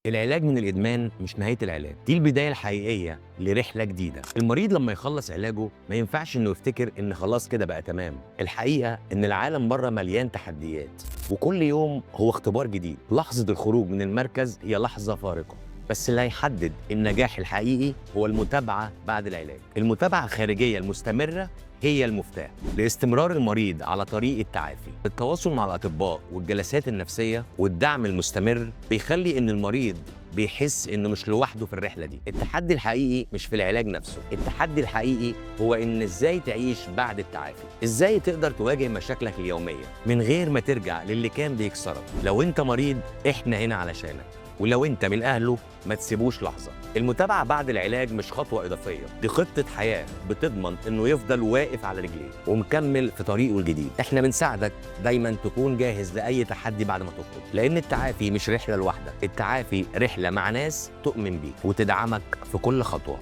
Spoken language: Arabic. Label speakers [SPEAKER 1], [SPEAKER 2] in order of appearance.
[SPEAKER 1] العلاج من الإدمان مش نهاية العلاج، دي البداية الحقيقية لرحلة جديدة. المريض لما يخلص علاجه ما ينفعش إنه يفتكر إن خلاص كده بقى تمام. الحقيقة إن العالم بره مليان تحديات، وكل يوم هو اختبار جديد. لحظة الخروج من المركز هي لحظة فارقة، بس اللي هيحدد النجاح الحقيقي هو المتابعة بعد العلاج. المتابعة الخارجية المستمرة هي المفتاح لاستمرار المريض على طريق التعافي. التواصل مع الأطباء والجلسات النفسية والدعم المستمر بيخلي إن المريض بيحس إنه مش لوحده في الرحلة دي. التحدي الحقيقي مش في العلاج نفسه، التحدي الحقيقي هو إن إزاي تعيش بعد التعافي، إزاي تقدر تواجه مشاكلك اليومية من غير ما ترجع للي كان بيكسرك. لو أنت مريض إحنا هنا علشانك، ولو انت من اهله ما تسيبوش لحظه. المتابعه بعد العلاج مش خطوه اضافيه، دي خطه حياه بتضمن انه يفضل واقف على رجليه ومكمل في طريقه الجديد. احنا بنساعدك دايما تكون جاهز لاي تحدي بعد ما تخرج، لان التعافي مش رحله لوحدك، التعافي رحله مع ناس تؤمن بيك وتدعمك في كل خطوه.